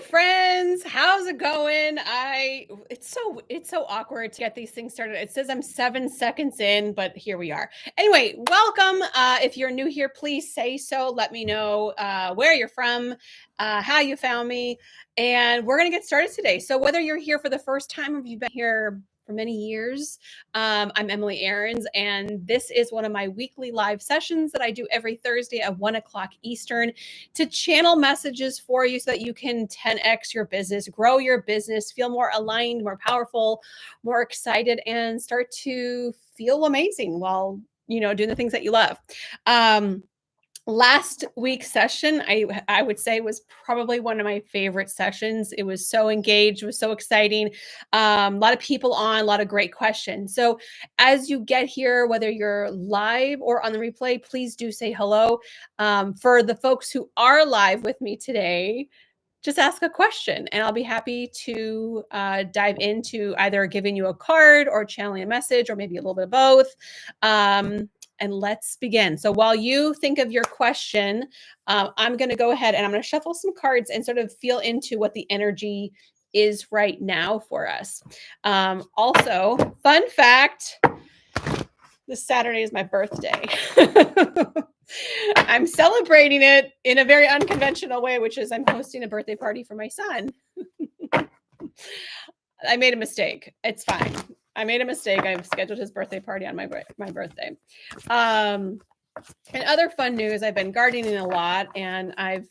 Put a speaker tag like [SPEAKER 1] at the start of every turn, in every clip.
[SPEAKER 1] friends. How's it going? It's so awkward to get these things started. It says I'm 7 seconds in, but here we are. Anyway, welcome. If you're new here, please say so. Let me know where you're from, how you found me, and we're gonna get started today. So whether you're here for the first time or you've been here for many years, I'm Emily Aarons, and this is one of my weekly live sessions that I do every Thursday at 1 o'clock Eastern to channel messages for you so that you can 10x your business, grow your business, feel more aligned, more powerful, more excited, and start to feel amazing while doing the things that you love. Last week's session, I would say, was probably one of my favorite sessions. It was so engaged, it was so exciting. A lot of people on, a lot of great questions. So as you get here, whether you're live or on the replay, please do say hello. For the folks who are live with me today, just ask a question and I'll be happy to dive into either giving you a card or channeling a message or maybe a little bit of both. And let's begin. So while you think of your question, I'm going to go ahead and I'm going to shuffle some cards and sort of feel into what the energy is right now for us. Also, fun fact, this Saturday is my birthday. I'm celebrating it in a very unconventional way, which is I'm hosting a birthday party for my son. I made a mistake. It's fine. I made a mistake. I've scheduled his birthday party on my birthday. And other fun news, I've been gardening a lot, and I've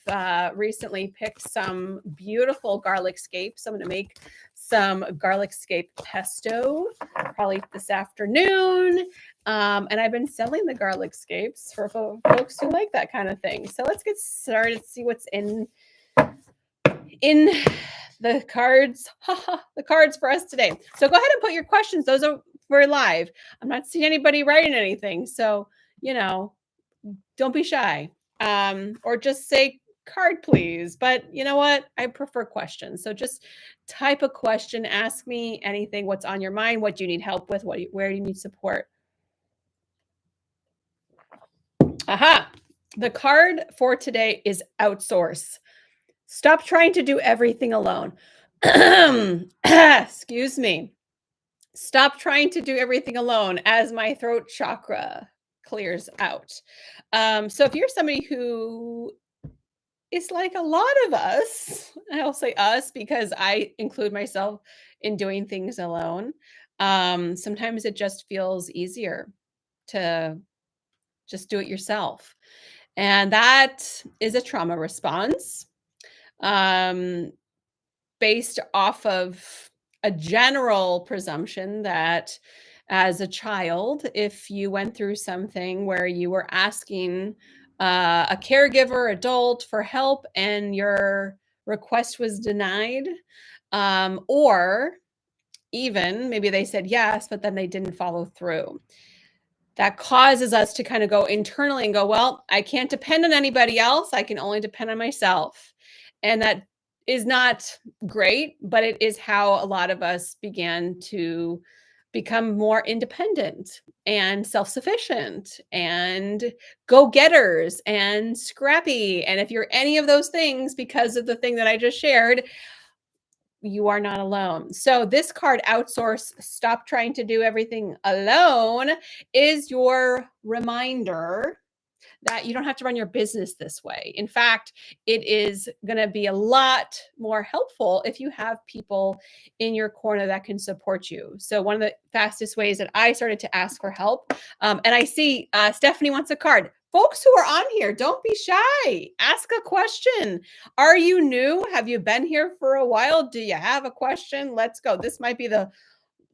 [SPEAKER 1] recently picked some beautiful garlic scapes. I'm going to make some garlic scape pesto probably this afternoon. And I've been selling the garlic scapes for folks who like that kind of thing. So let's get started, see what's in the cards, the cards for us today. So go ahead and put your questions. Those are for live. I'm not seeing anybody writing anything. So, don't be shy. Or just say card, please. But you know what? I prefer questions. So just type a question, ask me anything, what's on your mind, what you need help with, where you need support. Aha. The card for today is outsource. Stop trying to do everything alone. Excuse me. Stop trying to do everything alone as my throat chakra clears out. So if you're somebody who is like a lot of us, I'll say us because I include myself in doing things alone. Sometimes it just feels easier to just do it yourself. And that is a trauma response. Based off of a general presumption that as a child, if you went through something where you were asking a caregiver, adult for help and your request was denied, or even maybe they said yes, but then they didn't follow through. That causes us to kind of go internally and go, well, I can't depend on anybody else. I can only depend on myself. And that is not great, but it is how a lot of us began to become more independent and self-sufficient and go-getters and scrappy. And if you're any of those things because of the thing that I just shared, you are not alone. So this card, outsource, stop trying to do everything alone, is your reminder that you don't have to run your business this way. In fact, it is going to be a lot more helpful if you have people in your corner that can support you. So one of the fastest ways that I started to ask for help, and I see Stephanie wants a card. Folks who are on here, don't be shy. Ask a question. Are you new? Have you been here for a while? Do you have a question? Let's go. This might be the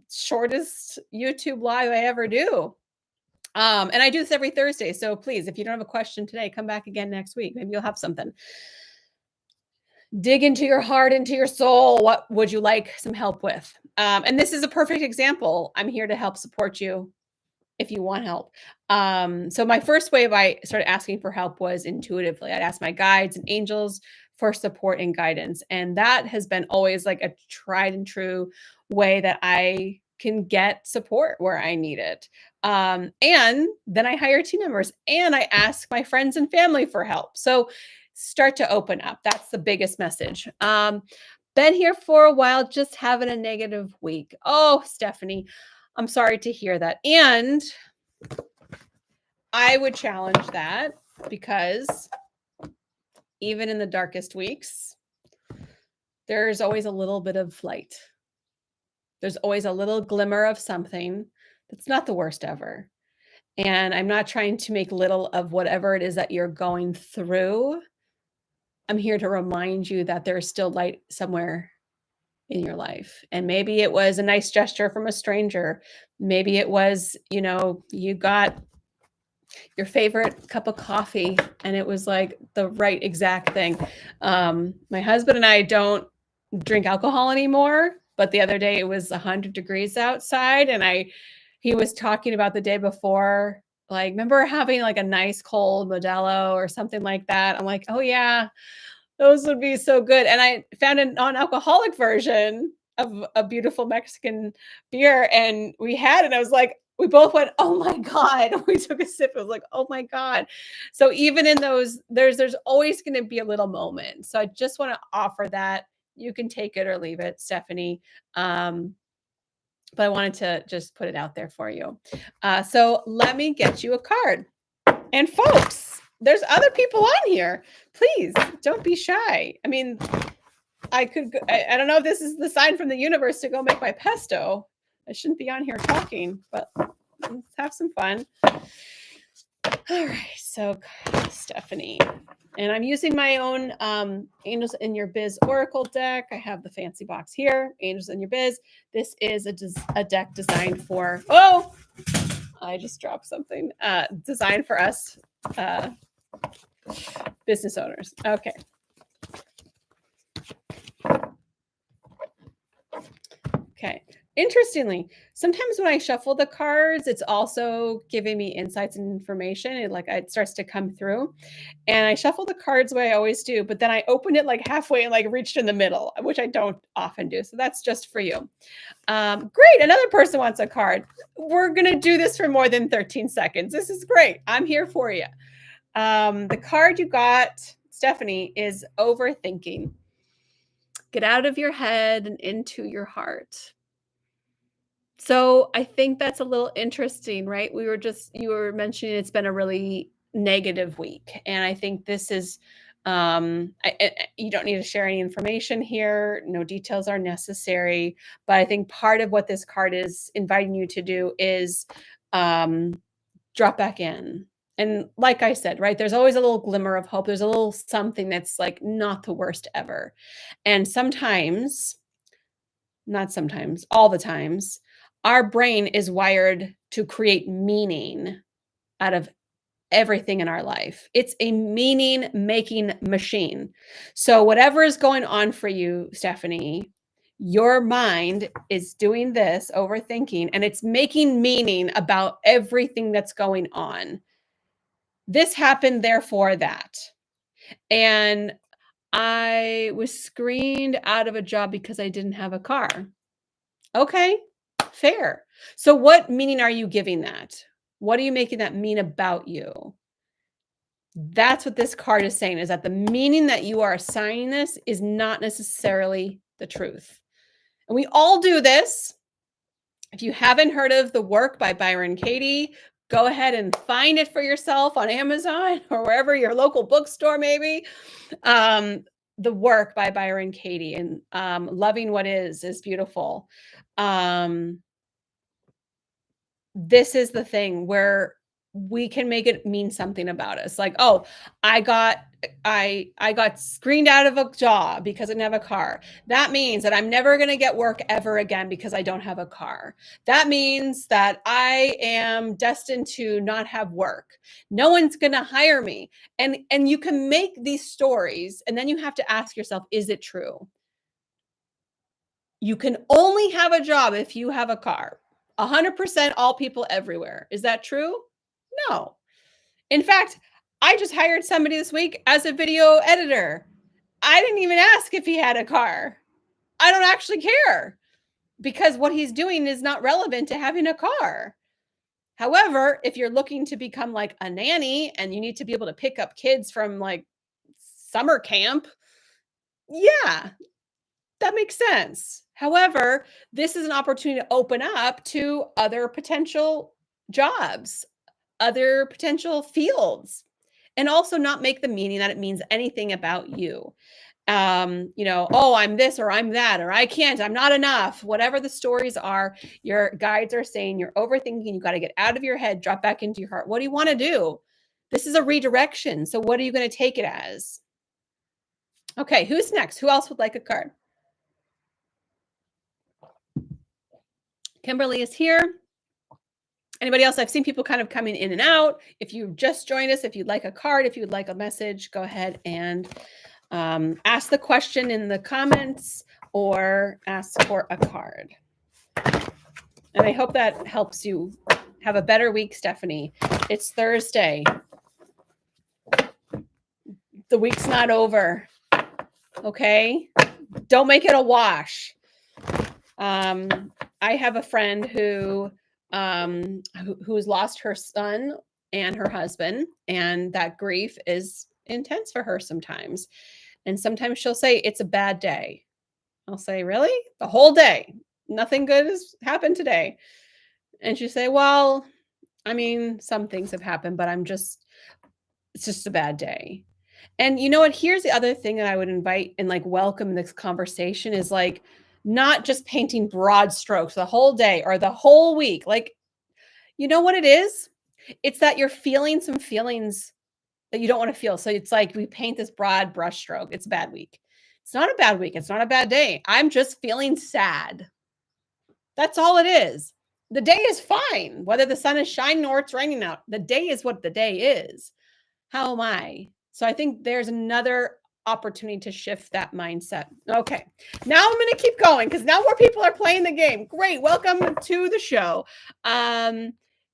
[SPEAKER 1] shortest YouTube live I ever do. And I do this every Thursday. So please, if you don't have a question today, come back again next week. Maybe you'll have something. Dig into your heart, into your soul. What would you like some help with? And this is a perfect example. I'm here to help support you if you want help. So my first way I started asking for help was intuitively. I'd ask my guides and angels for support and guidance. And that has been always like a tried and true way that I can get support where I need it. And then I hire team members and I ask my friends and family for help. So start to open up. That's the biggest message. Been here for a while, just having a negative week. Oh, Stephanie, I'm sorry to hear that. And I would challenge that because even in the darkest weeks, there's always a little bit of light. There's always a little glimmer of something that's not the worst ever. And I'm not trying to make little of whatever it is that you're going through. I'm here to remind you that there's still light somewhere in your life. And maybe it was a nice gesture from a stranger. Maybe it was, you got your favorite cup of coffee and it was like the right exact thing. My husband and I don't drink alcohol anymore, but the other day it was 100 degrees outside and he was talking about the day before, like, remember having like a nice cold Modelo or something like that? I'm like, oh yeah, those would be so good. And I found a non-alcoholic version of a beautiful Mexican beer and we had it. I was like, we both went, "Oh my god." We took a sip. It was like, "Oh my god." So even in those, there's always going to be a little moment. So I just want to offer that. You can take it or leave it, Stephanie. But I wanted to just put it out there for you. So let me get you a card. And folks, there's other people on here. Please don't be shy. I mean, I don't know if this is the sign from the universe to go make my pesto. I shouldn't be on here talking, but let's have some fun. All right, so Stephanie, and I'm using my own Angels in Your Biz Oracle deck. I have the fancy box here, Angels in Your Biz. This is a deck designed for, oh, I just dropped something, designed for us business owners. Okay. Okay. Interestingly, sometimes when I shuffle the cards, it's also giving me insights and information. It starts to come through. And I shuffle the cards the way I always do, but then I opened it like halfway and like reached in the middle, which I don't often do. So that's just for you. Great. Another person wants a card. We're going to do this for more than 13 seconds. This is great. I'm here for you. The card you got, Stephanie, is overthinking. Get out of your head and into your heart. So I think that's a little interesting, right? You were mentioning it's been a really negative week. And I think this is, you don't need to share any information here. No details are necessary. But I think part of what this card is inviting you to do is drop back in. And like I said, right, there's always a little glimmer of hope. There's a little something that's like not the worst ever. And sometimes, not sometimes, all the times, our brain is wired to create meaning out of everything in our life. It's a meaning making machine. So, whatever is going on for you, Stephanie, your mind is doing this overthinking and it's making meaning about everything that's going on. This happened, therefore, that. And I was screened out of a job because I didn't have a car. Okay, fair. So what meaning are you giving that? What are you making that mean about you? That's what this card is saying, is that the meaning that you are assigning this is not necessarily the truth. And we all do this. If you haven't heard of The Work by Byron Katie, go ahead and find it for yourself on Amazon or wherever, your local bookstore maybe. The Work by Byron Katie, and Loving What Is beautiful. This is the thing where we can make it mean something about us. Like, oh, I got screened out of a job because I didn't have a car. That means that I'm never going to get work ever again because I don't have a car. That means that I am destined to not have work. No one's going to hire me. And you can make these stories, and then you have to ask yourself, is it true? You can only have a job if you have a car. 100% all people everywhere. Is that true? No. In fact, I just hired somebody this week as a video editor. I didn't even ask if he had a car. I don't actually care because what he's doing is not relevant to having a car. However, if you're looking to become like a nanny and you need to be able to pick up kids from like summer camp. Yeah, that makes sense. However, this is an opportunity to open up to other potential jobs, other potential fields, and also not make the meaning that it means anything about you. Oh, I'm this or I'm that, or I can't, I'm not enough. Whatever the stories are, your guides are saying you're overthinking. You got to get out of your head, drop back into your heart. What do you want to do? This is a redirection. So, what are you going to take it as? Okay, who's next? Who else would like a card? Kimberly is here. Anybody else? I've seen people kind of coming in and out. If you just joined us, if you'd like a card, if you'd like a message, go ahead and ask the question in the comments or ask for a card. And I hope that helps you have a better week, Stephanie. It's Thursday. The week's not over. Okay? Don't make it a wash. I have a friend who's lost her son and her husband, and that grief is intense for her sometimes. And sometimes she'll say, it's a bad day. I'll say, really? The whole day? Nothing good has happened today. And she'll say, well, I mean, some things have happened, but it's just a bad day. And you know what? Here's the other thing that I would invite and like welcome this conversation is like not just painting broad strokes the whole day or the whole week. Like, you know what it is? It's that you're feeling some feelings that you don't want to feel. So it's like we paint this broad brush stroke. It's a bad week. It's not a bad week. It's not a bad day. I'm just feeling sad. That's all it is. The day is fine, whether the sun is shining or it's raining out. The day is what the day is. How am I? So I think there's another opportunity to shift that mindset. Okay. Now I'm going to keep going because now more people are playing the game. Great. Welcome to the show.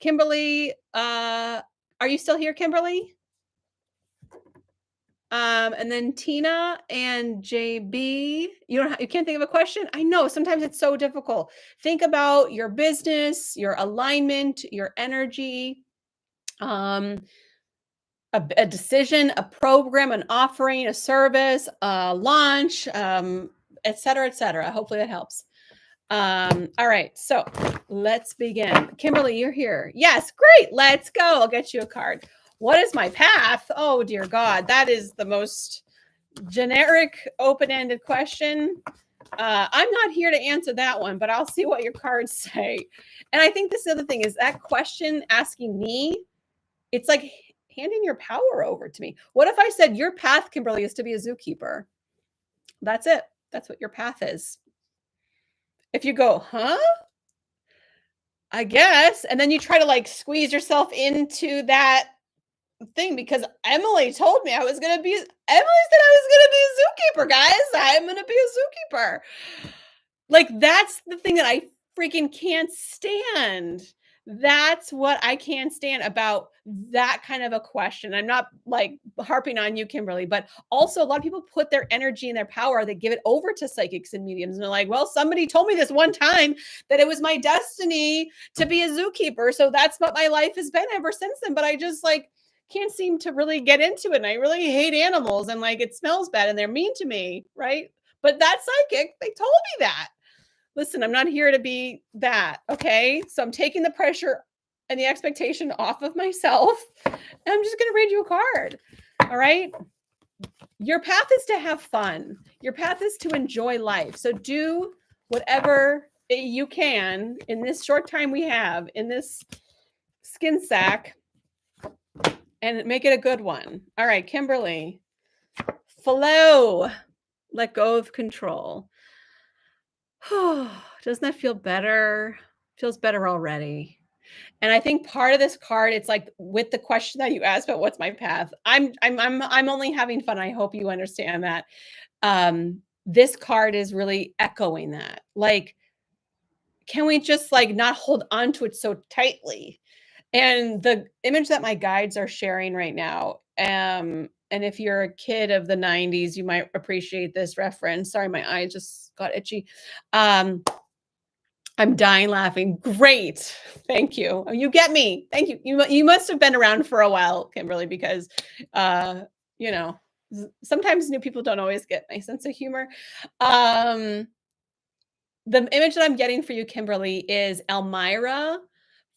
[SPEAKER 1] Kimberly, are you still here, Kimberly? And then Tina and JB, you can't think of a question. I know sometimes it's so difficult. Think about your business, your alignment, your energy, a decision, a program, an offering, a service, a launch, et cetera, et cetera. Hopefully that helps. All right, so let's begin. Kimberly, you're here. Yes, great. Let's go. I'll get you a card. What is my path? Oh, dear God. That is the most generic, open-ended question. I'm not here to answer that one, but I'll see what your cards say. And I think this other thing is that question asking me, it's like handing your power over to me. What if I said your path, Kimberly, is to be a zookeeper? That's it. That's what your path is. If you go, huh? I guess. And then you try to like squeeze yourself into that thing because Emily told me Emily said I was going to be a zookeeper, guys. I'm going to be a zookeeper. Like, that's the thing that I freaking can't stand. That's what I can't stand about that kind of a question. I'm not like harping on you, Kimberly, but also a lot of people put their energy and their power, they give it over to psychics and mediums. And they're like, well, somebody told me this one time that it was my destiny to be a zookeeper. So that's what my life has been ever since then. But I just like can't seem to really get into it. And I really hate animals and like it smells bad and they're mean to me. Right. But that psychic, they told me that. Listen, I'm not here to be that, okay? So I'm taking the pressure and the expectation off of myself, and I'm just going to read you a card, all right? Your path is to have fun. Your path is to enjoy life. So do whatever you can in this short time we have in this skin sack and make it a good one. All right, Kimberly. Flow. Let go of control. Doesn't that feel better? Feels better already. And I think part of this card, it's like with the question that you asked about what's my path. I'm only having fun. I hope you understand that. This card is really echoing that. Like, can we just like not hold on to it so tightly? And the image that my guides are sharing right now, and if you're a kid of the 90s, you might appreciate this reference. Sorry, my eye just got itchy. I'm dying laughing. Great. Thank you. You get me. Thank you. You must have been around for a while, Kimberly, because, you know, Sometimes new people don't always get my sense of humor. Um, the image that I'm getting for you, Kimberly, is Elmira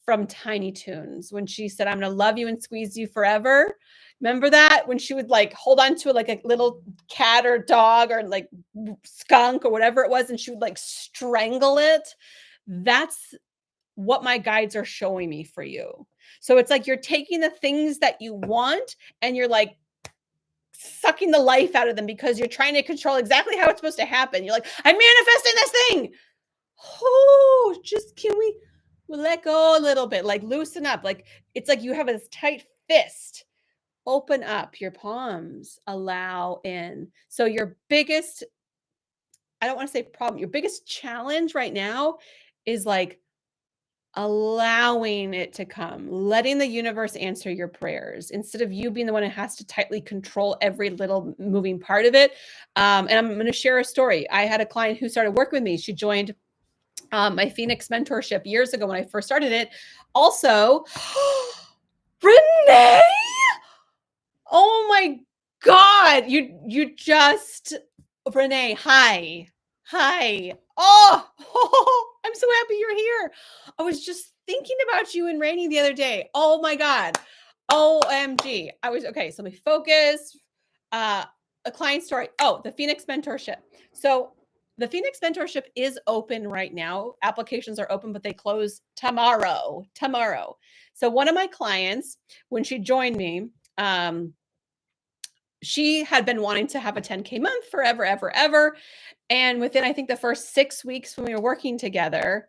[SPEAKER 1] from Tiny Toons when she said, "I'm gonna love you and squeeze you forever." Remember that? When she would, like, hold on to, like, a little cat or dog or, like, skunk or whatever it was, and she would, like, strangle it? That's what my guides are showing me for you. So it's like you're taking the things that you want and you're, like, sucking the life out of them because you're trying to control exactly how it's supposed to happen. You're like, "I'm manifesting this thing." Oh, just can we let go a little bit, like loosen up. Like it's like you have this tight fist. Open up your palms, allow in. So your biggest, I don't want to say problem, your biggest challenge right now is like allowing it to come, letting the universe answer your prayers instead of you being the one who has to tightly control every little moving part of it. And I'm going to share a story. I had a client who started working with me. She joined my Phoenix mentorship years ago when I first started it. Also, Renee, oh my God, you just Renee, hi. Hi. Oh, I'm so happy you're here. I was just thinking about you and Rainy the other day. Oh my God. OMG. I was okay. So let me focus. Uh, a client story. Oh, the Phoenix mentorship. So the Phoenix mentorship is open right now. Applications are open, but they close tomorrow. Tomorrow. So one of my clients, when she joined me, she had been wanting to have a 10K month forever, ever, ever. And within, I think, the first 6 weeks when we were working together,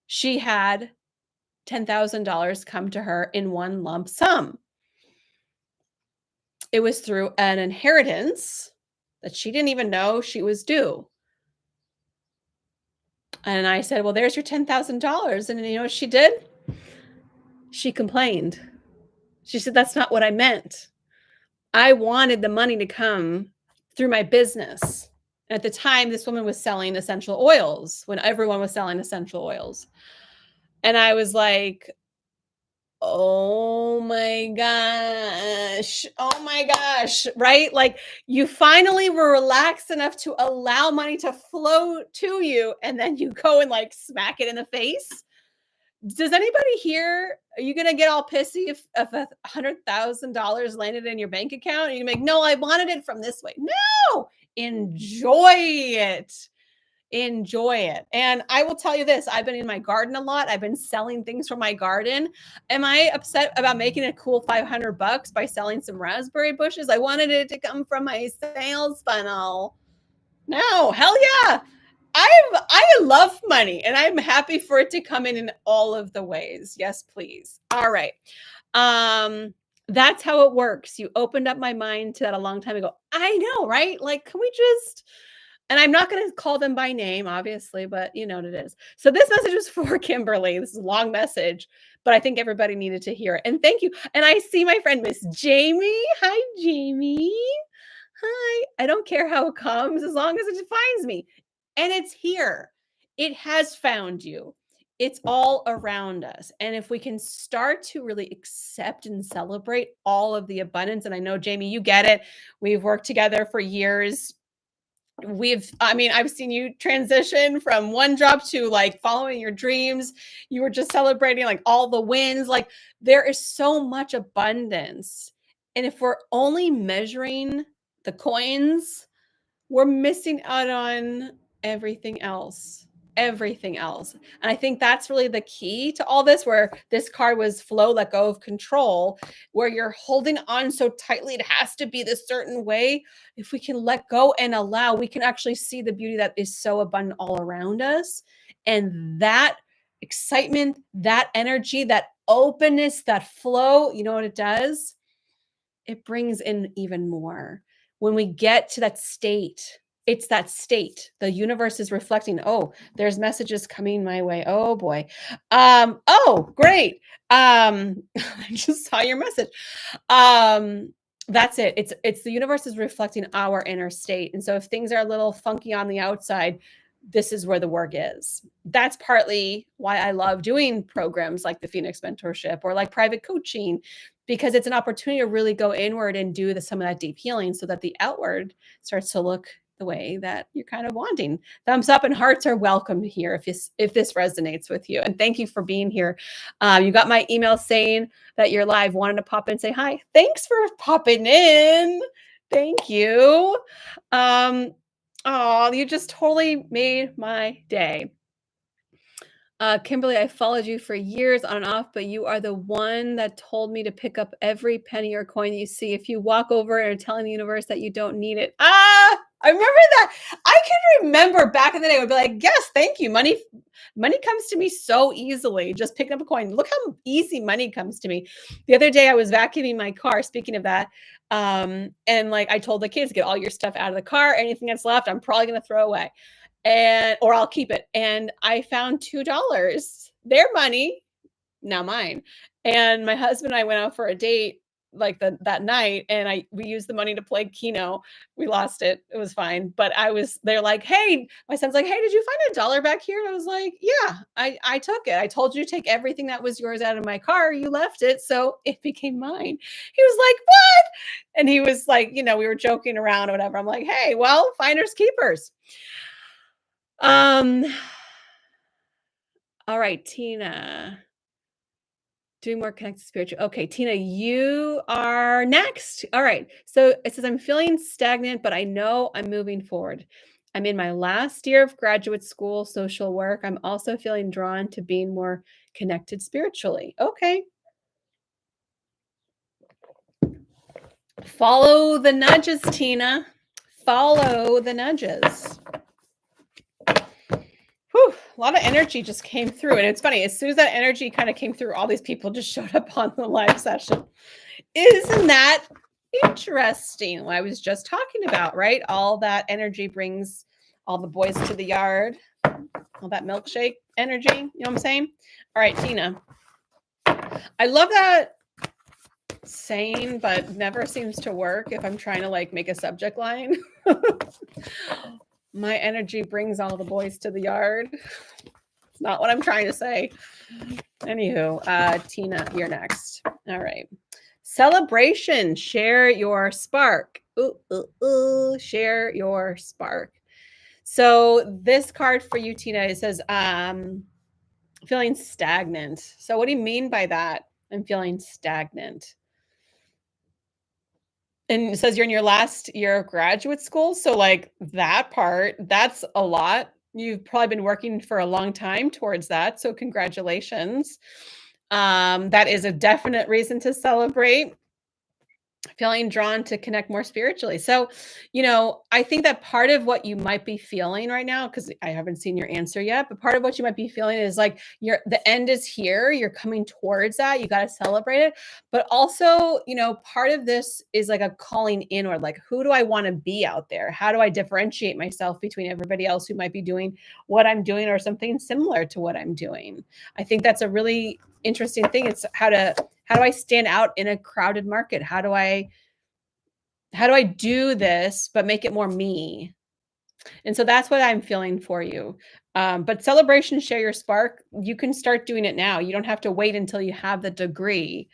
[SPEAKER 1] she had $10,000 come to her in one lump sum. It was through an inheritance that she didn't even know she was due. And I said, "Well, there's your $10,000." And you know what she did? She complained. She said, "That's not what I meant. I wanted the money to come through my business." At the time, this woman was selling essential oils when everyone was selling essential oils. And I was like, "Oh my gosh. Oh my gosh." Right? Like you finally were relaxed enough to allow money to flow to you and then you go and like smack it in the face. Does anybody here, are you gonna get all pissy if $100,000 landed in your bank account? And you make, "No, I wanted it from this way." No, enjoy it. Enjoy it. And I will tell you this, I've been in my garden a lot. I've been selling things from my garden. Am I upset about making a cool 500 bucks by selling some raspberry bushes? I wanted it to come from my sales funnel. No, hell yeah. I love money and I'm happy for it to come in all of the ways. Yes, please. All right. That's how it works. You opened up my mind to that a long time ago. I know, right? Like, can we just, and I'm not going to call them by name, obviously, but you know what it is. So this message was for Kimberly. This is a long message, but I think everybody needed to hear it. And thank you. And I see my friend Miss Jamie. Hi, Jamie. Hi. I don't care how it comes as long as it finds me. And it's here. It has found you. It's all around us. And if we can start to really accept and celebrate all of the abundance, and I know, Jamie, you get it. We've worked together for years. I mean, I've seen you transition from one job to like following your dreams. You were just celebrating like all the wins. Like there is so much abundance. And if we're only measuring the coins, we're missing out on everything else. Everything else. And I think that's really the key to all this, where this card was flow, let go of control, where you're holding on so tightly, it has to be this certain way. If we can let go and allow, we can actually see the beauty that is so abundant all around us. And that excitement, that energy, that openness, that flow, you know what it does? It brings in even more. When we get to that state, it's that state. The universe is reflecting, "Oh, there's messages coming my way. Oh boy. Oh, great. I just saw your message. That's it. It's the universe is reflecting our inner state. And so if things are a little funky on the outside, this is where the work is. That's partly why I love doing programs like the Phoenix mentorship or like private coaching, because it's an opportunity to really go inward and do some of that deep healing so that the outward starts to look the way that you're kind of wanting. Thumbs up and hearts are welcome here if this resonates with you. And thank you for being here. You got my email saying that you're live. Wanted to pop in and say hi. Thanks for popping in. Thank you. Oh, you just totally made my day. Kimberly, I followed you for years on and off, but you are the one that told me to pick up every penny or coin you see. If you walk over and are telling the universe that you don't need it. Ah, I remember that. I can remember back in the day, I would be like, yes, thank you. Money comes to me so easily. Just picking up a coin. Look how easy money comes to me. The other day I was vacuuming my car, speaking of that. And like I told the kids, get all your stuff out of the car. Anything that's left, I'm probably gonna throw away or I'll keep it. And I found $2, their money, now mine. And my husband and I went out for a date like that night, and we used the money to play Keno. We lost it. It was fine. But they're like, hey, my son's like, hey, did you find $1 back here? And I was like, yeah, I took it. I told you to take everything that was yours out of my car. You left it. So it became mine. He was like, what? And he was like, we were joking around or whatever. I'm like, hey, well, finders keepers. Um, all right, Tina. Doing more connected spiritual. Okay, Tina, you are next. All right. So it says, I'm feeling stagnant, but I know I'm moving forward. I'm in my last year of graduate school, social work. I'm also feeling drawn to being more connected spiritually. Okay. Follow the nudges, Tina. Follow the nudges. Whew, a lot of energy just came through. And it's funny, as soon as that energy kind of came through, all these people just showed up on the live session. Isn't that interesting? What I was just talking about, right? All that energy brings all the boys to the yard, all that milkshake energy. You know what I'm saying? All right, Tina. I love that saying, but never seems to work if I'm trying to like make a subject line. My energy brings all the boys to the yard. It's not what I'm trying to say. Anywho, Tina, you're next. All right. Celebration. Share your spark. Share your spark. So this card for you, Tina, it says, feeling stagnant. So what do you mean by that? I'm feeling stagnant. And it says you're in your last year of graduate school. So like that part, that's a lot. You've probably been working for a long time towards that. So congratulations. That is a definite reason to celebrate. Feeling drawn to connect more spiritually. So, I think that part of what you might be feeling right now, because I haven't seen your answer yet, but part of what you might be feeling is like the end is here. You're coming towards that. You got to celebrate it. But also, part of this is like a calling inward, like who do I want to be out there? How do I differentiate myself between everybody else who might be doing what I'm doing or something similar to what I'm doing? I think that's a really interesting thing. It's how do I stand out in a crowded market? How do I do this but make it more me? And so that's what I'm feeling for you. But celebration, share your spark. You can start doing it now. You don't have to wait until you have the degree.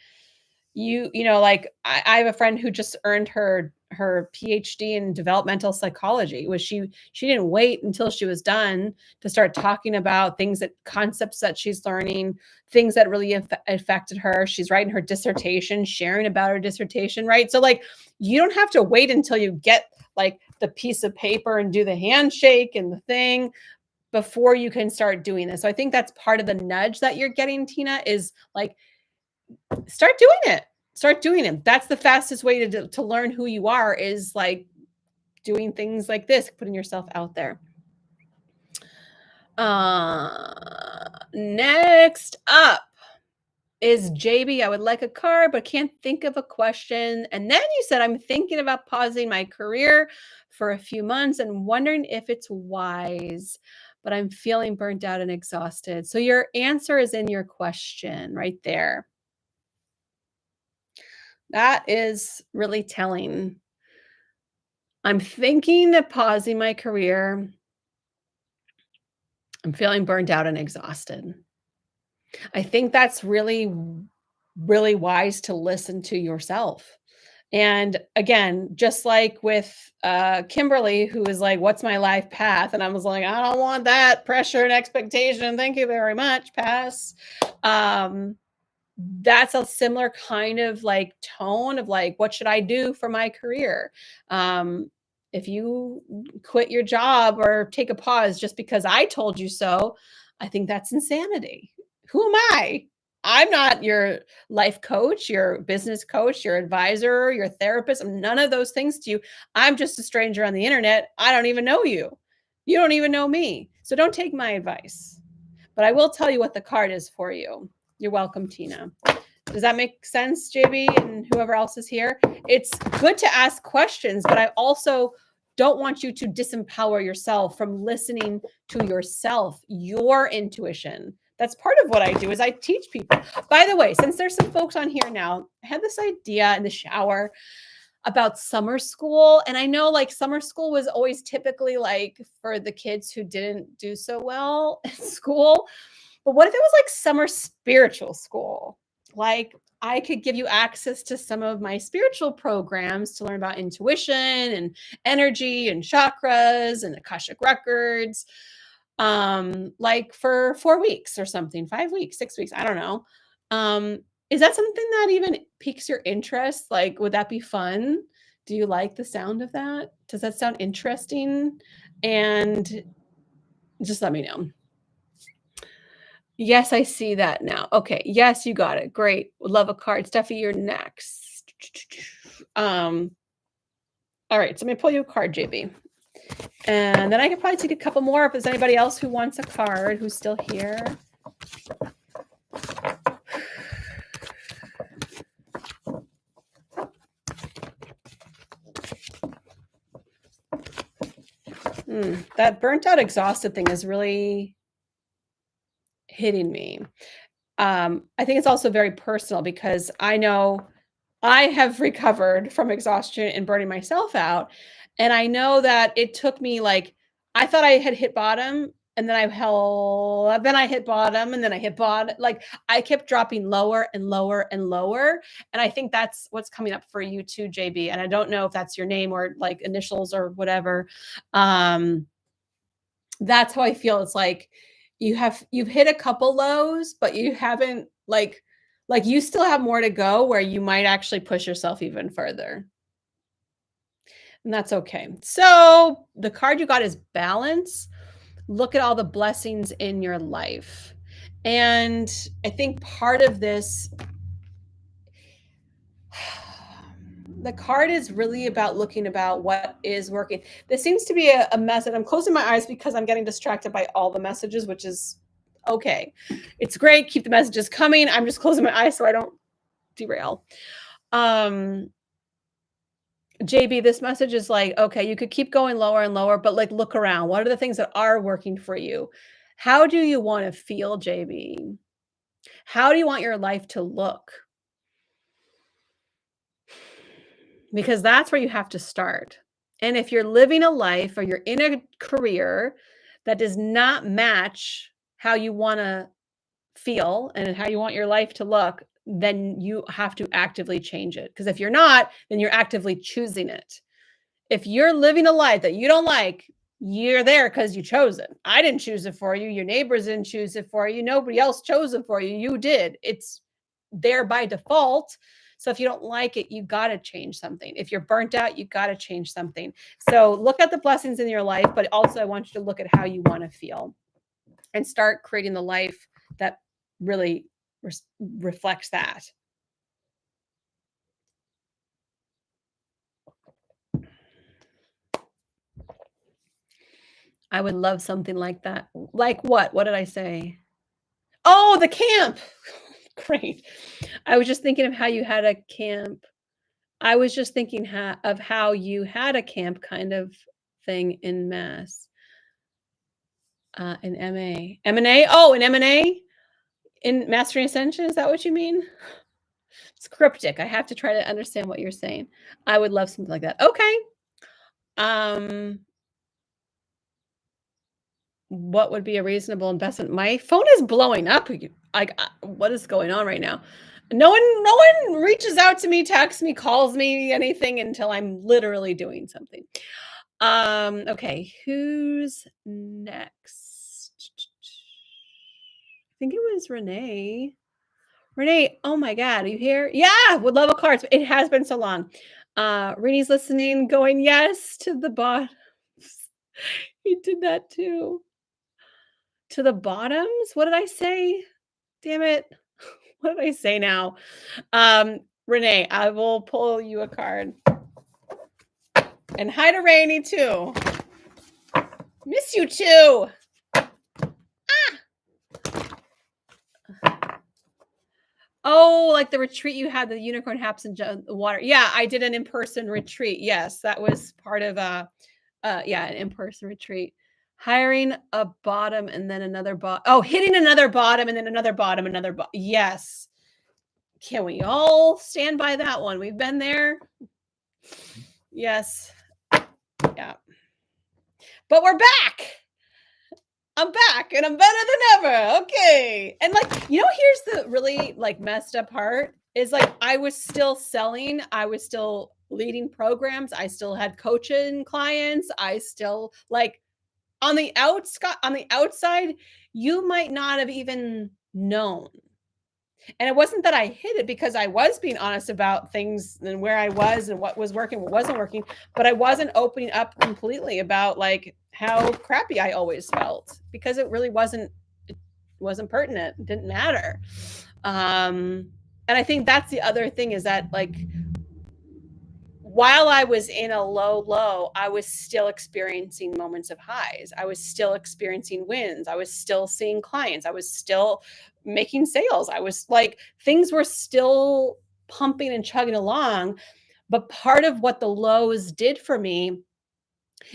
[SPEAKER 1] Like I have a friend who just earned her PhD in developmental psychology. She didn't wait until she was done to start talking about concepts that she's learning, things that really affected her. She's writing her dissertation, sharing about her dissertation, right? So like you don't have to wait until you get like the piece of paper and do the handshake and the thing before you can start doing this. So I think that's part of the nudge that you're getting, Tina, is like start doing it. Start doing it. That's the fastest way to learn who you are, is like doing things like this, putting yourself out there. Next up is JB. I would like a card, but can't think of a question. And then you said, I'm thinking about pausing my career for a few months and wondering if it's wise, but I'm feeling burnt out and exhausted. So your answer is in your question right there. That is really telling. I'm thinking of pausing my career. I'm feeling burned out and exhausted. I think that's really really wise to listen to yourself. And again, just like with Kimberly, who was like, "What's my life path?" And I was like, "I don't want that pressure and expectation. Thank you very much. Pass." Um, that's a similar kind of like tone of like, what should I do for my career? If you quit your job or take a pause just because I told you so, I think that's insanity. Who am I? I'm not your life coach, your business coach, your advisor, your therapist. I'm none of those things to you. I'm just a stranger on the internet. I don't even know you. You don't even know me. So don't take my advice. But I will tell you what the card is for you. You're welcome, Tina. Does that make sense, JB, and whoever else is here? It's good to ask questions, but I also don't want you to disempower yourself from listening to yourself, your intuition. That's part of what I do is I teach people. By the way, since there's some folks on here now, I had this idea in the shower about summer school. And I know like summer school was always typically like for the kids who didn't do so well in school. But what if it was like summer spiritual school? Like I could give you access to some of my spiritual programs to learn about intuition and energy and chakras and Akashic records. Like for 4 weeks or something, 5 weeks, 6 weeks, I don't know. Is that something that even piques your interest? Like, would that be fun? Do you like the sound of that? Does that sound interesting? And just let me know. Yes, I see that now. Okay. Yes, you got it. Great. Would love a card. Steffi, you're next. Um, all right. So I'm gonna pull you a card, JB. And then I could probably take a couple more if there's anybody else who wants a card who's still here. That burnt out, exhausted thing is really hitting me. I think it's also very personal because I know I have recovered from exhaustion and burning myself out. And I know that it took me like, I thought I had hit bottom and then then I hit bottom and then I hit bottom. Like I kept dropping lower and lower and lower. And I think that's what's coming up for you too, JB. And I don't know if that's your name or like initials or whatever. That's how I feel. It's like you've hit a couple lows, but you haven't like you still have more to go where you might actually push yourself even further. And that's okay. So the card you got is balance. Look at all the blessings in your life. And I think part of this, the card is really about looking about what is working. This seems to be a message. I'm closing my eyes because I'm getting distracted by all the messages, which is okay. It's great. Keep the messages coming. I'm just closing my eyes so I don't derail. JB, this message is like, okay, you could keep going lower and lower, but like look around. What are the things that are working for you? How do you want to feel, JB? How do you want your life to look? Because that's where you have to start. And if you're living a life or you're in a career that does not match how you want to feel and how you want your life to look, then you have to actively change it. Because if you're not, then you're actively choosing it. If you're living a life that you don't like, you're there because you chose it. I didn't choose it for you. Your neighbors didn't choose it for you. Nobody else chose it for you. You did. It's there by default. So if you don't like it, you got to change something. If you're burnt out, you got to change something. So look at the blessings in your life, but also I want you to look at how you want to feel and start creating the life that really reflects that. I would love something like that. Like what? What did I say? Oh, the camp. Great. I was just thinking of how you had a camp. I was just thinking of how you had a camp kind of thing in Mass. In MA. M&A? Oh, in M&A? In Mastering Ascension? Is that what you mean? It's cryptic. I have to try to understand what you're saying. I would love something like that. Okay. What would be a reasonable investment? My phone is blowing up. Like, what is going on right now? No one reaches out to me, texts me, calls me, anything until I'm literally doing something. Okay, who's next? I think it was Renee. Renee, oh my god, are you here? Yeah, would love a card. It has been so long. Renee's listening, going yes to the bottoms. He did that too. To the bottoms? What did I say? Damn it. What did I say now? Renee, I will pull you a card. And hi to Rainy too. Miss you too. Oh, like the retreat you had, the unicorn haps in water. Yeah, I did an in-person retreat. Yes, that was part of yeah, an in-person retreat. Hiring a bottom and then another hitting another bottom and then another bottom, another yes. Can we all stand by that one? We've been there. Yes. Yeah. But we're back. I'm back and I'm better than ever. Okay. And here's the really messed up part is I was still selling. I was still leading programs. I still had coaching clients. I still on the outside, you might not have even known. And it wasn't that I hid it because I was being honest about things and where I was and what was working, what wasn't working, but I wasn't opening up completely about how crappy I always felt because it really wasn't pertinent. It didn't matter. And I think that's the other thing is that while I was in a low, I was still experiencing moments of highs. I was still experiencing wins. I was still seeing clients. I was still making sales. I was things were still pumping and chugging along. But part of what the lows did for me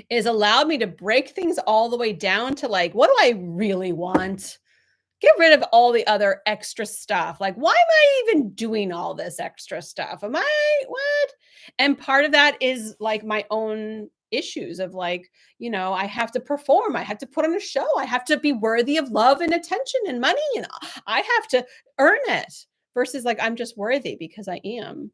[SPEAKER 1] is allowed me to break things all the way down to what do I really want? Get rid of all the other extra stuff. Why am I even doing all this extra stuff? Am I what? And part of that is my own issues of I have to perform. I have to put on a show. I have to be worthy of love and attention and money. And I have to earn it versus I'm just worthy because I am.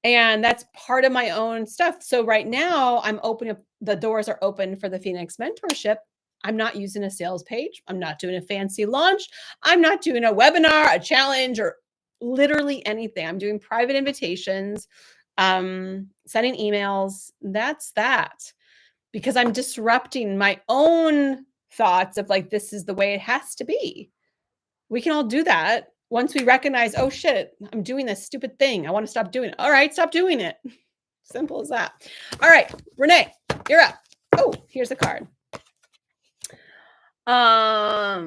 [SPEAKER 1] And that's part of my own stuff. So right now I'm opening up, the doors are open for the Phoenix mentorship. I'm not using a sales page. I'm not doing a fancy launch. I'm not doing a webinar, a challenge, or literally anything. I'm doing private invitations, sending emails. That's that. Because I'm disrupting my own thoughts of this is the way it has to be. We can all do that. Once we recognize, oh shit, I'm doing this stupid thing. I want to stop doing it. All right, stop doing it. Simple as that. All right, Renee, you're up. Oh, here's a card. Oh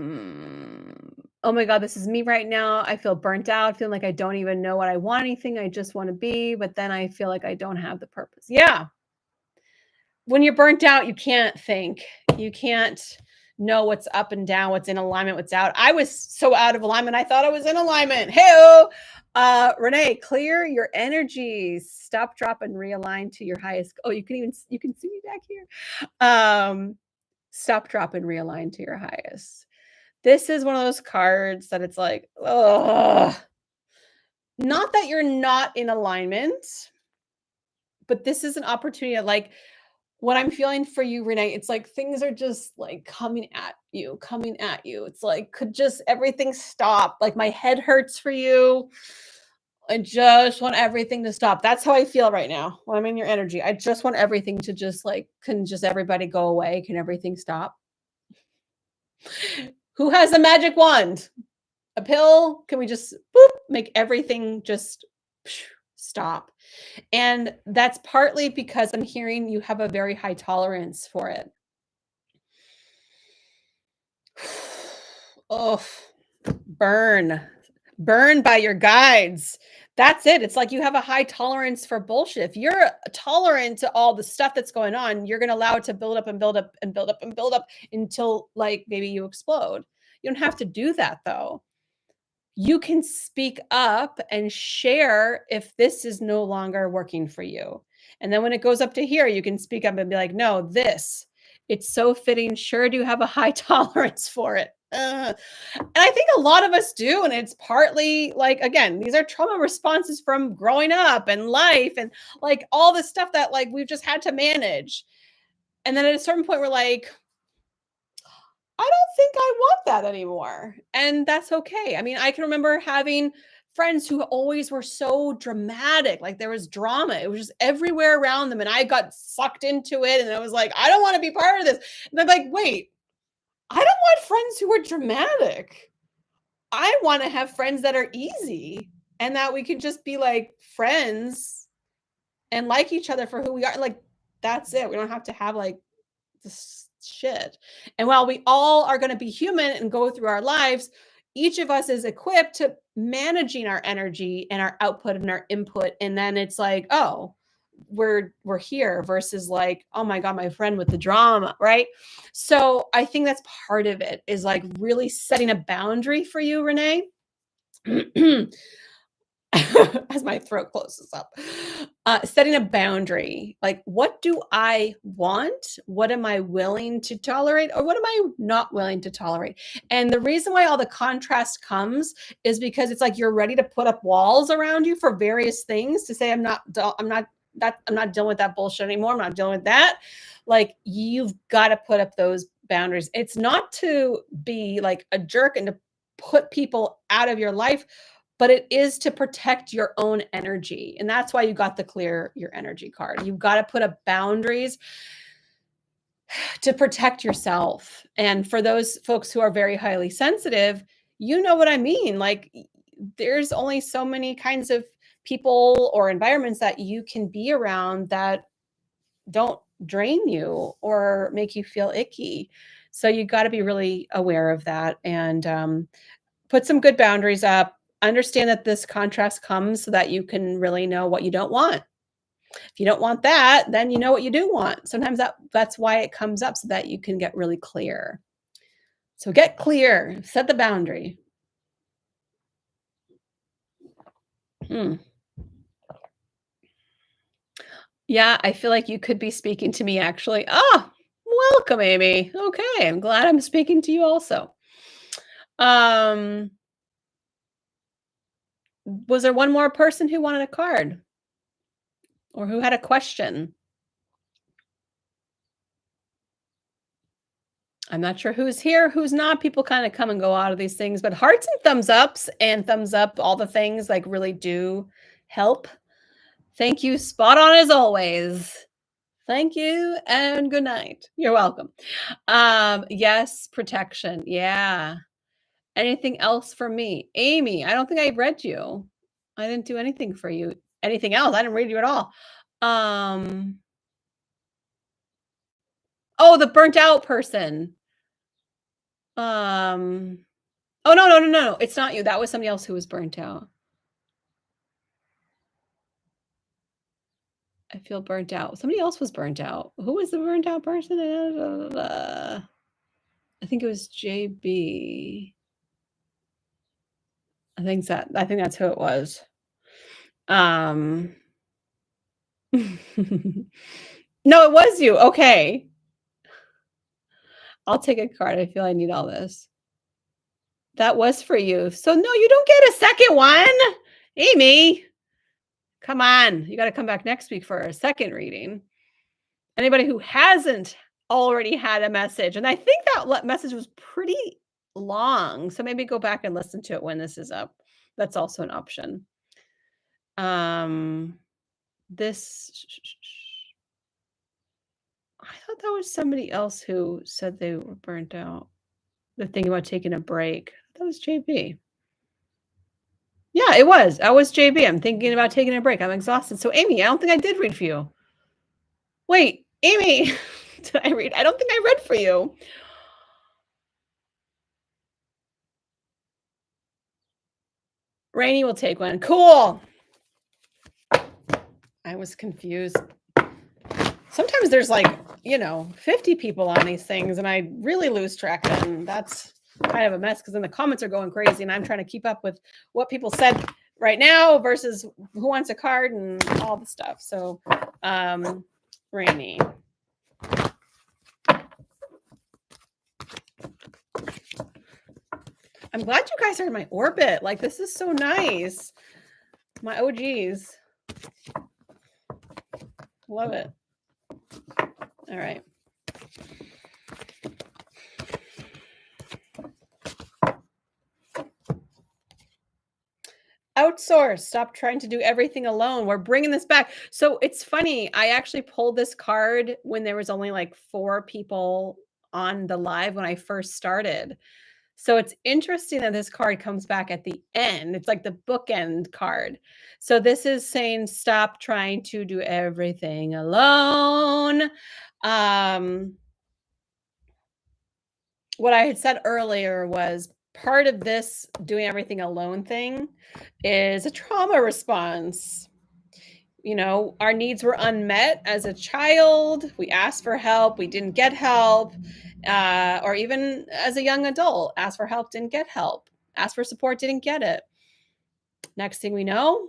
[SPEAKER 1] my God, this is me right now. I feel burnt out, feeling like I don't even know what I want anything. I just want to be, but then I feel like I don't have the purpose. Yeah. When you're burnt out, you can't think. You can't know what's up and down, what's in alignment, what's out. I was so out of alignment. I thought I was in alignment. Hey, Renee, clear your energies. Stop, drop, and realign to your highest. Oh, you can see me back here. Stop, drop, and realign to your highest. This is one of those cards that it's ugh. Not that you're not in alignment, but this is an opportunity to what I'm feeling for you, Renee, it's things are just coming at you. It's could just everything stop? My head hurts for you. I just want everything to stop. That's how I feel right now when I'm in your energy. I just want everything to just can just everybody go away? Can everything stop? Who has a magic wand? A pill? Can we just boop, make everything just stop? And that's partly because I'm hearing you have a very high tolerance for it. Oh, burn by your guides. That's it. It's you have a high tolerance for bullshit. If you're tolerant to all the stuff that's going on, you're going to allow it to build up and build up and build up and build up until maybe you explode. You don't have to do that though. You can speak up and share if this is no longer working for you. And then when it goes up to here, you can speak up and be no, it's so fitting. Sure do have a high tolerance for it. And I think a lot of us do, and it's partly like, again, these are trauma responses from growing up and life and like all this stuff that like we've just had to manage. And then at a certain point, we're like, I don't think I want that anymore. And that's okay. I mean, I can remember having friends who always were so dramatic, like there was drama. It was just everywhere around them. And I got sucked into it. And I was like, I don't want to be part of this. And I'm like, wait, I don't want friends who are dramatic. I want to have friends that are easy and that we can just be like friends and like each other for who we are. Like, that's it. We don't have to have like this shit. And while we all are going to be human and go through our lives, each of us is equipped to managing our energy and our output and our input. And then it's like, oh, we're here versus like, oh my God, my friend with the drama, right? So I think that's part of it is like really setting a boundary for you, Renee. As my throat closes up. Setting a boundary. Like, what do I want? What am I willing to tolerate? Or what am I not willing to tolerate? And the reason why all the contrast comes is because it's like you're ready to put up walls around you for various things to say, I'm not dealing with that bullshit anymore. I'm not dealing with that. Like, you've got to put up those boundaries. It's not to be like a jerk and to put people out of your life, but it is to protect your own energy. And that's why you got the clear your energy card. You've got to put up boundaries to protect yourself. And for those folks who are very highly sensitive, you know what I mean? Like, there's only so many kinds of people or environments that you can be around that don't drain you or make you feel icky. So you got to be really aware of that and put some good boundaries up. Understand that this contrast comes so that you can really know what you don't want. If you don't want that, then you know what you do want. Sometimes that's why it comes up so that you can get really clear. So get clear, set the boundary. Hmm. Yeah, I feel like you could be speaking to me actually. Oh, welcome, Amy. Okay, I'm glad I'm speaking to you also. Um, was there one more person who wanted a card or who had a question? I'm not sure who's here, who's not. People kind of come and go out of these things, but hearts and thumbs ups and thumbs up, all the things like really do help. Thank you. Spot on as always. Thank you and good night. You're welcome. Yes, protection. Yeah. Anything else for me? Amy, I don't think I read you. I didn't do anything for you. Anything else? I didn't read you at all. Um, oh, the burnt out person. Um, oh no. It's not you. That was somebody else who was burnt out. I feel burnt out. Somebody else was burnt out. Who was the burnt out person? I think it was JB. I think that's who it was. Um No, it was you. Okay. I'll take a card. I feel I need all this. That was for you. So no, you don't get a second one. Amy, come on. You got to come back next week for a second reading. Anybody who hasn't already had a message, and I think that message was pretty long, so maybe go back and listen to it when this is up. That's also an option. This I thought that was somebody else who said they were burnt out. The thing about taking a break. That was JB. Yeah, it was. I was JB. I'm thinking about taking a break. I'm exhausted. So Amy, I don't think I did read for you. Wait, Amy, did I read? I don't think I read for you. Rainy will take one. Cool. I was confused. Sometimes there's like, 50 people on these things and I really lose track of them. That's kind of a mess because then the comments are going crazy and I'm trying to keep up with what people said right now versus who wants a card and all the stuff. So, Rainy. I'm glad you guys are in my orbit. Like, this is so nice. My OGs. Love it. All right. Outsource. Stop trying to do everything alone. We're bringing this back. So it's funny. I actually pulled this card when there was only like 4 people on the live when I first started. So it's interesting that this card comes back at the end. It's like the bookend card. So this is saying stop trying to do everything alone. What I had said earlier was part of this doing everything alone thing is a trauma response. You know, our needs were unmet as a child. We asked for help, we didn't get help. Or even as a young adult, asked for help, didn't get help. Asked for support, didn't get it. Next thing we know,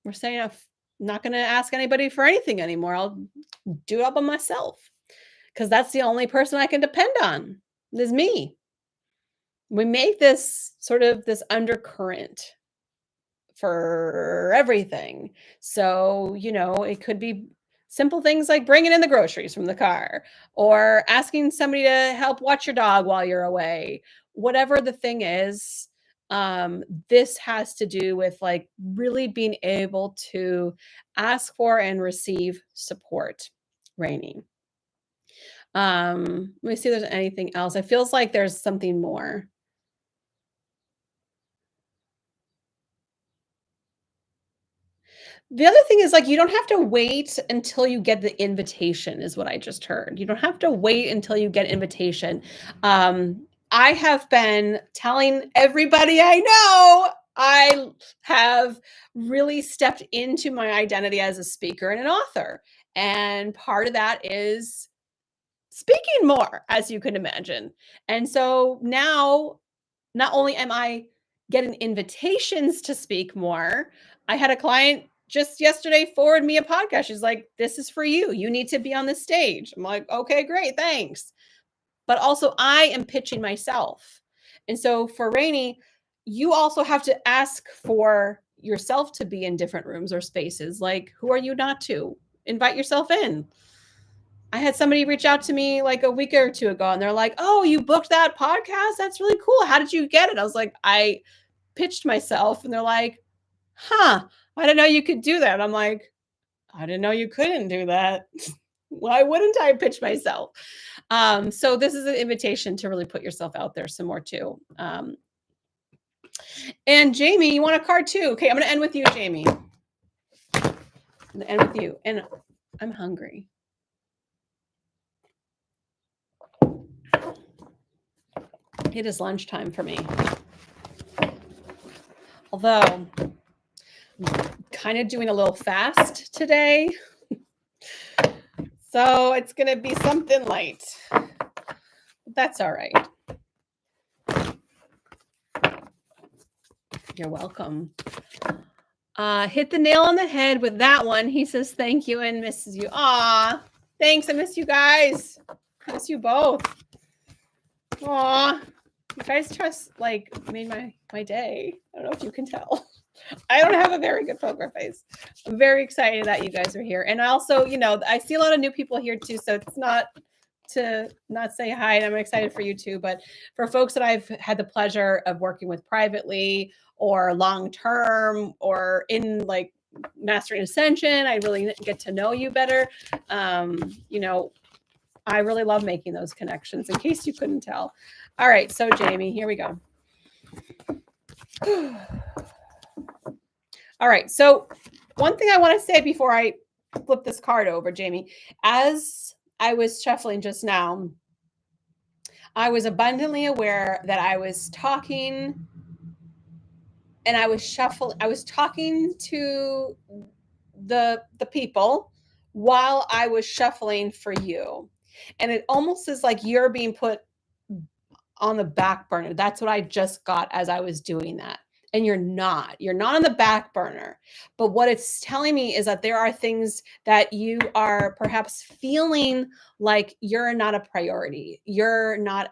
[SPEAKER 1] we're saying, I'm not going to ask anybody for anything anymore. I'll do it all by myself because that's the only person I can depend on is me. We make this sort of this undercurrent for everything. So, you know, it could be simple things like bringing in the groceries from the car or asking somebody to help watch your dog while you're away. Whatever the thing is, this has to do with like really being able to ask for and receive support. Rainy. Let me see if there's anything else. It feels like there's something more. The other thing is, like, you don't have to wait until you get the invitation is what I just heard. You don't have to wait until you get invitation. I have been telling everybody I know I have really stepped into my identity as a speaker and an author, and part of that is speaking more, as you can imagine. And so now not only am I getting invitations to speak more, I had a client just yesterday forward me a podcast. She's like, "This is for you. You need to be on the stage." I'm like, "Okay, great, thanks." But also, I am pitching myself. And so for Rainy, you also have to ask for yourself to be in different rooms or spaces. Like, who are you not to? Invite yourself in. I had somebody reach out to me like a week or two ago and they're like, "Oh, you booked that podcast? That's really cool. How did you get it?" I was like, "I pitched myself." And they're like, "Huh, I didn't know you could do that." I'm like, "I didn't know you couldn't do that." Why wouldn't I pitch myself? So this is an invitation to really put yourself out there some more too. And Jamie, you want a card too? Okay, I'm going to end with you, Jamie. I'm going to end with you. And I'm hungry. It is lunchtime for me. Although I'm kind of doing a little fast today. So it's going to be something light. That's all right. You're welcome. Hit the nail on the head with that one. He says thank you and misses you. Aw, thanks. I miss you guys. I miss you both. Aw, you guys just like made my day. I don't know if you can tell. I don't have a very good poker face. I'm very excited that you guys are here. And also, you know, I see a lot of new people here too. So it's not to not say hi, and I'm excited for you too. But for folks that I've had the pleasure of working with privately or long term or in like Mastering Ascension, I really get to know you better. You know, I really love making those connections in case you couldn't tell. All right, so Jamie, here we go. All right, so one thing I want to say before I flip this card over, Jamie, as I was shuffling just now, I was abundantly aware that I was talking and I was talking to the people while I was shuffling for you. And it almost is like you're being put on the back burner. That's what I just got as I was doing that. And you're not. You're not on the back burner. But what it's telling me is that there are things that you are perhaps feeling like you're not a priority. You're not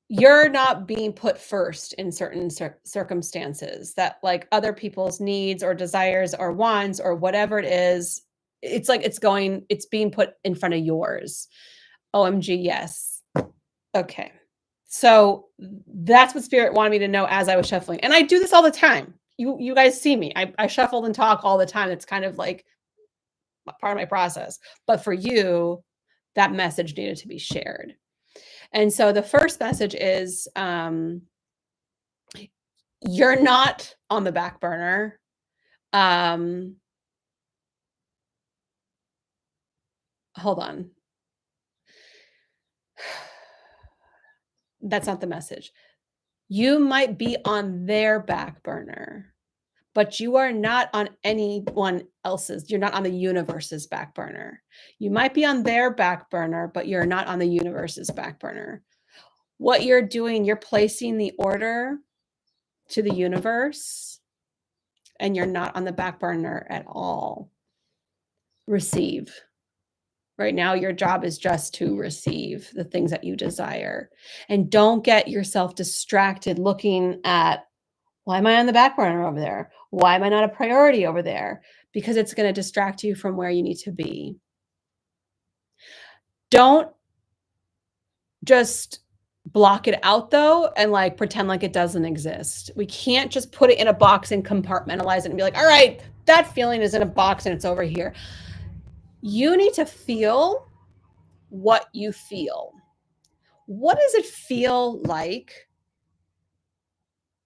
[SPEAKER 1] you're not being put first in certain circumstances, that like other people's needs or desires or wants or whatever it is, it's like it's being put in front of yours. OMG, yes. Okay. So that's what spirit wanted me to know as I was shuffling. And I do this all the time. You guys see me. I shuffle and talk all the time. It's kind of like part of my process. But for you, that message needed to be shared. And so the first message is you're not on the back burner. Hold on. That's not the message. You might be on their back burner, but you are not on anyone else's. You're not on the universe's back burner. You might be on their back burner, but you're not on the universe's back burner. What you're doing, you're placing the order to the universe, and you're not on the back burner at all. Receive. Right now, your job is just to receive the things that you desire. And don't get yourself distracted looking at, why am I on the back burner over there? Why am I not a priority over there? Because it's going to distract you from where you need to be. Don't just block it out though and like pretend like it doesn't exist. We can't just put it in a box and compartmentalize it and be like, all right, that feeling is in a box and it's over here. You need to feel what you feel. What does it feel like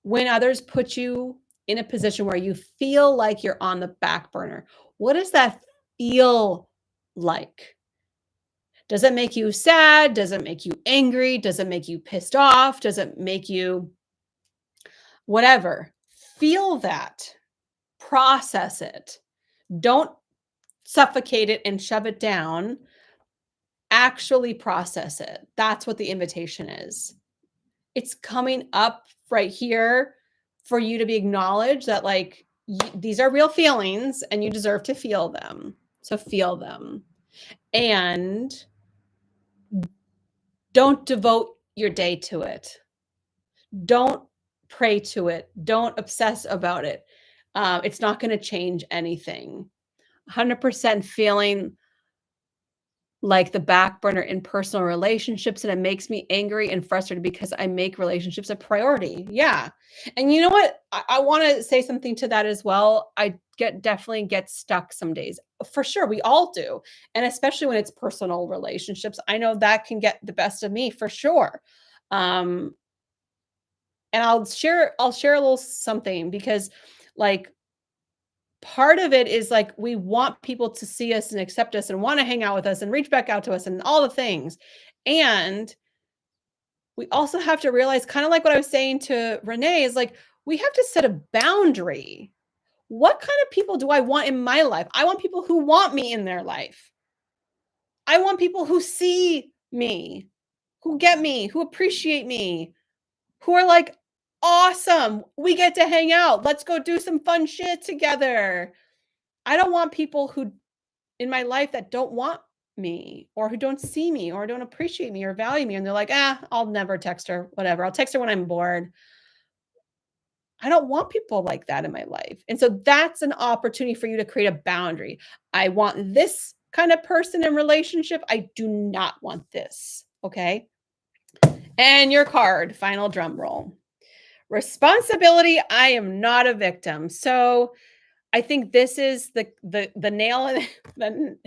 [SPEAKER 1] when others put you in a position where you feel like you're on the back burner? What does that feel like? Does it make you sad? Does it make you angry? Does it make you pissed off? Does it make you whatever? Feel that. Process it. Don't suffocate it and shove it down. Actually process it. That's what the invitation is. It's coming up right here for you to be acknowledged that like these are real feelings and you deserve to feel them. So feel them. And don't devote your day to it. Don't pray to it. Don't obsess about it. It's not going to change anything. 100% feeling like the back burner in personal relationships, and it makes me angry and frustrated because I make relationships a priority. Yeah. And you know what? I want to say something to that as well. I definitely get stuck some days. For sure, we all do. And especially when it's personal relationships, I know that can get the best of me for sure. Um, and I'll share a little something because like part of it is like we want people to see us and accept us and want to hang out with us and reach back out to us and all the things. And we also have to realize, kind of like what I was saying to Renee, is like we have to set a boundary. What kind of people do I want in my life? I want people who want me in their life. I want people who see me, who get me, who appreciate me, who are like, awesome, we get to hang out. Let's go do some fun shit together. I don't want people who in my life that don't want me or who don't see me or don't appreciate me or value me. And they're like, I'll never text her, whatever. I'll text her when I'm bored. I don't want people like that in my life. And so that's an opportunity for you to create a boundary. I want this kind of person in relationship. I do not want this. Okay. And your card, final drum roll. Responsibility. I am not a victim. So I think this is the nail in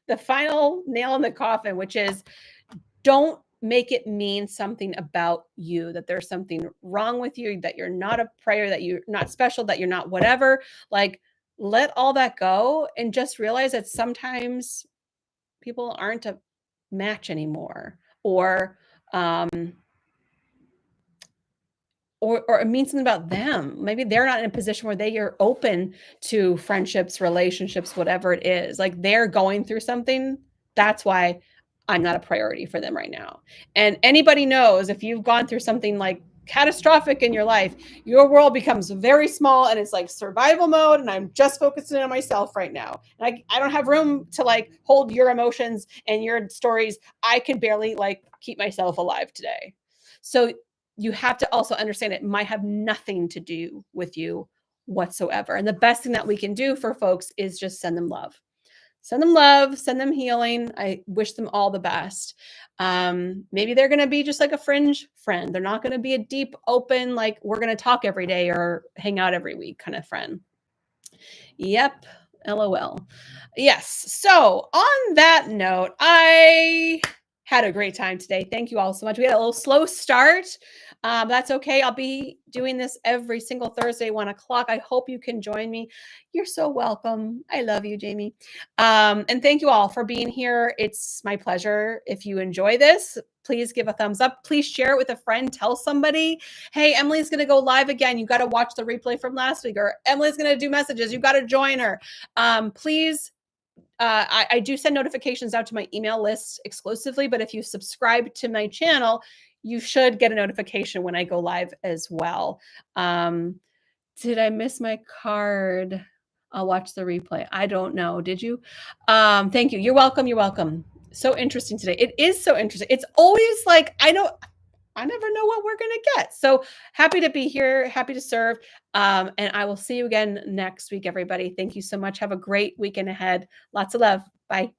[SPEAKER 1] the final nail in the coffin, which is don't make it mean something about you, that there's something wrong with you, that you're not a prayer, that you're not special, that you're not whatever. Like let all that go and just realize that sometimes people aren't a match anymore, um or it means something about them. Maybe they're not in a position where they are open to friendships, relationships, whatever it is. Like they're going through something. That's why I'm not a priority for them right now. And anybody knows if you've gone through something like catastrophic in your life, your world becomes very small and it's like survival mode. And I'm just focusing on myself right now. And I don't have room to like hold your emotions and your stories. I can barely like keep myself alive today. So you have to also understand it might have nothing to do with you whatsoever. And the best thing that we can do for folks is just send them love. Send them love, send them healing. I wish them all the best. Maybe they're going to be just like a fringe friend. They're not going to be a deep, open, like we're going to talk every day or hang out every week kind of friend. Yep. LOL. Yes. So, on that note, I had a great time today. Thank you all so much. We had a little slow start. That's okay. I'll be doing this every single Thursday, 1 o'clock. I hope you can join me. You're so welcome. I love you, Jamie. And thank you all for being here. It's my pleasure. If you enjoy this, please give a thumbs up. Please share it with a friend. Tell somebody, hey, Emily's going to go live again. You got to watch the replay from last week, or Emily's going to do messages. You got to join her. Please. I do send notifications out to my email list exclusively, but if you subscribe to my channel, you should get a notification when I go live as well. Did I miss my card? I'll watch the replay. I don't know. Did you? Thank you. You're welcome. You're welcome. So interesting today. It is so interesting. It's always like, I never know what we're going to get. So happy to be here. Happy to serve. And I will see you again next week, everybody. Thank you so much. Have a great weekend ahead. Lots of love. Bye.